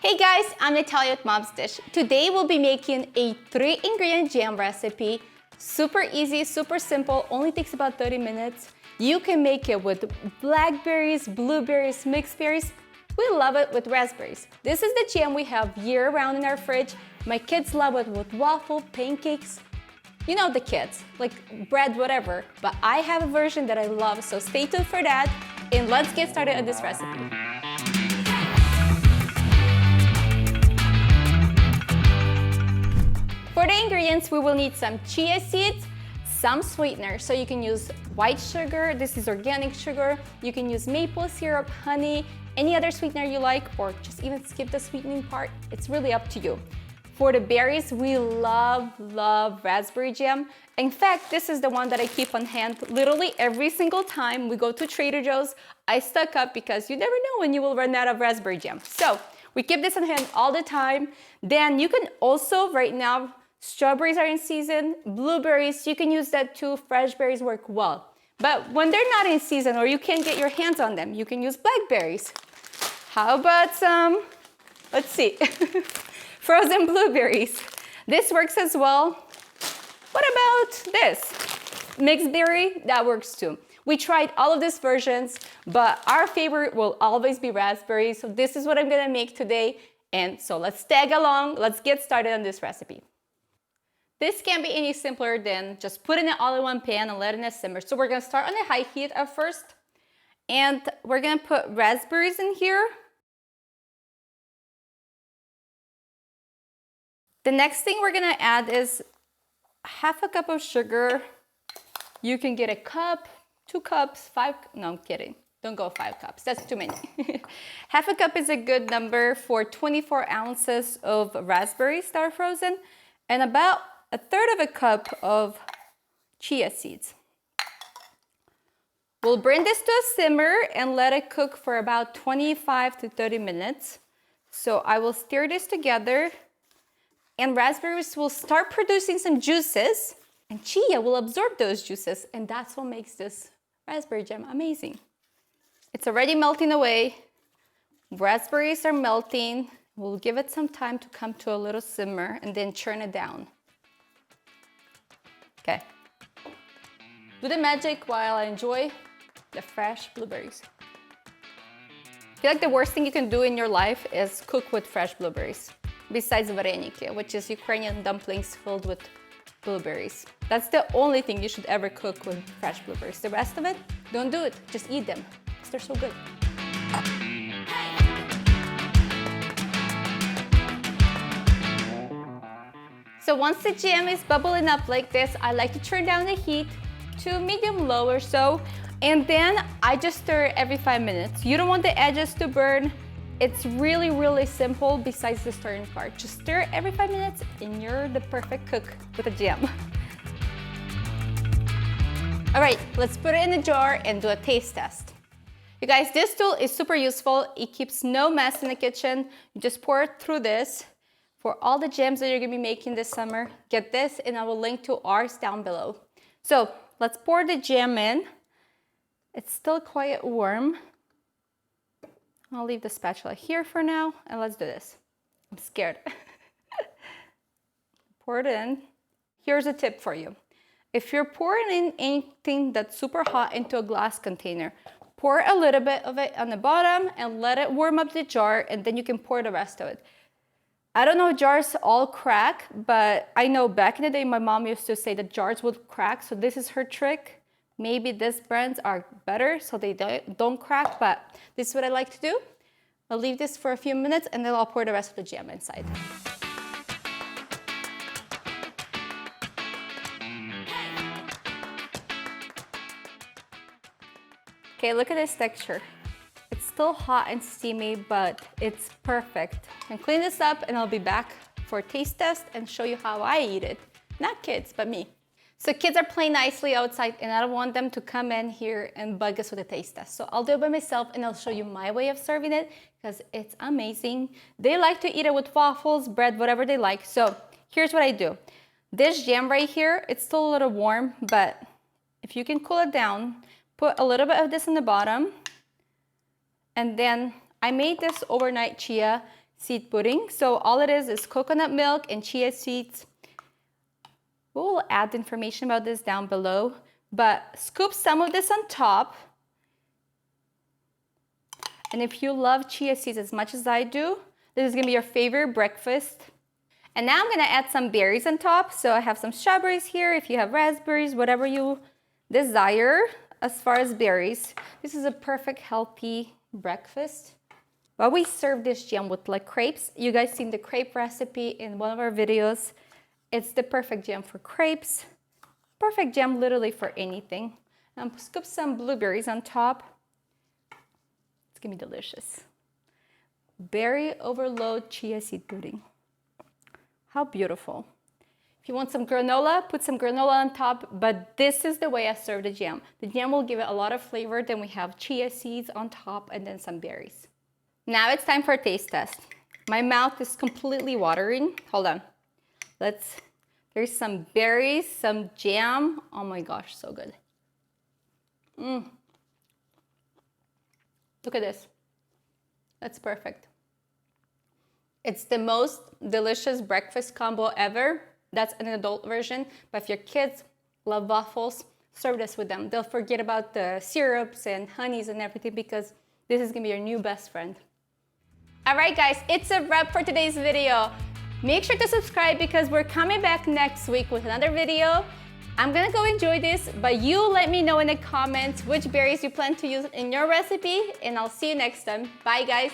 Hey guys, I'm Natalia at Mom's Dish. Today we'll be making a 3-ingredient jam recipe. Super easy, super simple, only takes about 30 minutes. You can make it with blackberries, blueberries, mixed berries. We love it with raspberries. This is the jam we have year-round in our fridge. My kids love it with waffle, pancakes. You know the kids, like bread, whatever. But I have a version that I love, so stay tuned for that. And let's get started on this recipe. For the ingredients, we will need some chia seeds, some sweetener. So you can use white sugar, this is organic sugar. You can use maple syrup, honey, any other sweetener you like, or just even skip the sweetening part. It's really up to you. For the berries, we love raspberry jam. In fact, this is the one that I keep on hand literally every single time we go to Trader Joe's. I stock up because you never know when you will run out of raspberry jam. So we keep this on hand all the time. Then you can also, right now, strawberries are in season, blueberries, you can use that too. Fresh berries work well. But when they're not in season or you can't get your hands on them, you can use blackberries. How about some, let's see, frozen blueberries. This works as well. What about this? Mixed berry, that works too. We tried all of these versions, but our favorite will always be raspberry. So this is what I'm gonna make today. And so let's tag along, let's get started on this recipe. This can't be any simpler than just putting it all in one pan and letting it simmer. So we're gonna start on a high heat at first. And we're gonna put raspberries in here. The next thing we're gonna add is half a cup of sugar. You can get a cup, 2 cups, 5, no, I'm kidding. Don't go 5 cups, that's too many. Half a cup is a good number for 24 ounces of raspberries that are frozen, and about 1/3 of a cup of chia seeds. We'll bring this to a simmer and let it cook for about 25 to 30 minutes. So I will stir this together, and raspberries will start producing some juices, and chia will absorb those juices, and that's what makes this raspberry jam amazing. It's already melting away. Raspberries are melting. We'll give it some time to come to a little simmer and then churn it down. Okay. Do the magic while I enjoy the fresh blueberries. I feel like the worst thing you can do in your life is cook with fresh blueberries. Besides vareniki, which is Ukrainian dumplings filled with blueberries. That's the only thing you should ever cook with fresh blueberries. The rest of it, don't do it. Just eat them, because they're so good. So once the jam is bubbling up like this, I like to turn down the heat to medium-low or so, and then I just stir every 5 minutes. You don't want the edges to burn. It's really simple besides the stirring part. Just stir every 5 minutes and you're the perfect cook with a jam. All right, let's put it in a jar and do a taste test. You guys, this tool is super useful. It keeps no mess in the kitchen. You just pour it through this. For all the jams that you're gonna be making this summer, get this and I will link to ours down below. So let's pour the jam in. It's still quite warm. I'll leave the spatula here for now and let's do this. I'm scared. Pour it in. Here's a tip for you. If you're pouring in anything that's super hot into a glass container, pour a little bit of it on the bottom and let it warm up the jar, and then you can pour the rest of it. I don't know if jars all crack, but I know back in the day my mom used to say that jars would crack, so this is her trick. Maybe these brands are better so they don't crack, but this is what I like to do. I'll leave this for a few minutes and then I'll pour the rest of the jam inside. Okay, look at this texture. It's still hot and steamy, but it's perfect. And clean this up and I'll be back for a taste test and show you how I eat it. Not kids, but me. So kids are playing nicely outside and I don't want them to come in here and bug us with a taste test. So I'll do it by myself and I'll show you my way of serving it because it's amazing. They like to eat it with waffles, bread, whatever they like. So here's what I do. This jam right here, it's still a little warm, but if you can cool it down, put a little bit of this in the bottom. And then I made this overnight chia seed pudding. So all it is coconut milk and chia seeds. We'll add information about this down below, but scoop some of this on top. And if you love chia seeds as much as I do, this is gonna be your favorite breakfast. And now I'm gonna add some berries on top. So I have some strawberries here. If you have raspberries, whatever you desire as far as berries. This is a perfect healthy breakfast. While we serve this jam with like crepes, you guys seen the crepe recipe in one of our videos. It's the perfect jam for crepes. Perfect jam literally for anything. Scoop some blueberries on top. It's gonna be delicious. Berry overload chia seed pudding. How beautiful. If you want some granola, put some granola on top, but this is the way I serve the jam. The jam will give it a lot of flavor, then we have chia seeds on top and then some berries. Now it's time for a taste test. My mouth is completely watering. Hold on. There's some berries, some jam. Oh my gosh, so good. Look at this. That's perfect. It's the most delicious breakfast combo ever. That's an adult version, but if your kids love waffles, serve this with them. They'll forget about the syrups and honeys and everything because this is gonna be your new best friend. All right, guys, it's a wrap for today's video. Make sure to subscribe because we're coming back next week with another video. I'm gonna go enjoy this, but you let me know in the comments which berries you plan to use in your recipe, and I'll see you next time. Bye, guys.